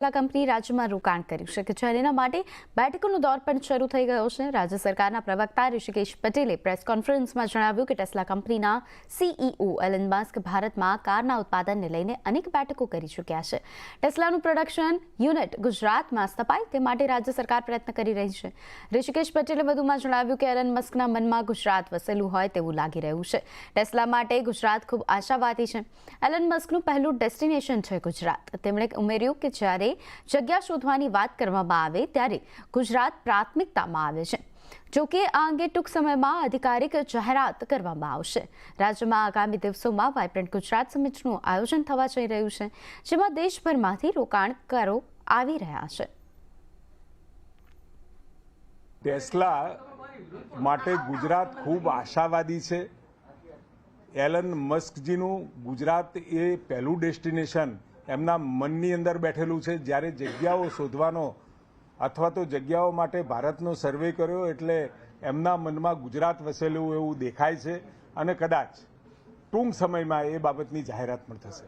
Company રાજ્યમાં રોકાણ કરી શકે છે અને એના માટે બેઠકોનો દોર પણ શરૂ થઈ ગયો છે। રાજ્ય સરકારના પ્રવક્તા ઋષિકેશ પટેલે પ્રેસ કોન્ફરન્સમાં જણાવ્યું કે ટેસ્લા કંપનીના CEO એલન મસ્ક ભારતમાં કારના ઉત્પાદનને લઈને અનેક બેઠકો કરી ચૂક્યા છે। ટેસ્લાનું પ્રોડક્શન યુનિટ ગુજરાતમાં સ્થપાય તે માટે રાજ્ય સરકાર પ્રયત્ન કરી રહી છે। ઋષિકેશ પટેલે વધુમાં જણાવ્યું કે એલન મસ્કના મનમાં ગુજરાત વસેલું હોય તેવું લાગી રહ્યું છે। ટેસ્લા માટે ગુજરાત ખૂબ આશાવાદી છે। એલન મસ્કનું પહેલું ડેસ્ટિનેશન છે ગુજરાત। તેમણે ઉમેર્યું કે જ્યારે જગ્યા શોધવાની વાત કરવામાં આવે ત્યારે ગુજરાત પ્રાથમિકતામાં આવે છે। જો કે આ અંગે ટૂંક સમયમાં આધિકારિક જાહેરાત કરવામાં આવશે। રાજ્યમાં આગામી દિવસોમાં વાઇબ્રન્ટ ગુજરાત સમિટનું આયોજન થવા જઈ રહ્યું છે, જેમાં દેશભરમાંથી રોકાણકારો આવી રહ્યા છે। ટેસ્લા માટે ગુજરાત ખૂબ આશાવાદી છે। એલન મસ્કજીનું ગુજરાત એ પહેલું ડેસ્ટિનેશન એમના મનની અંદર બેઠેલું છે। જ્યારે જગ્યાઓ શોધવાનો અથવા તો જગ્યાઓ માટે ભારતનો સર્વે કર્યો એટલે એમના મનમાં ગુજરાત વસેલું એવું દેખાય છે અને કદાચ ટૂંક સમયમાં એ બાબતની જાહેરાત પણ થશે।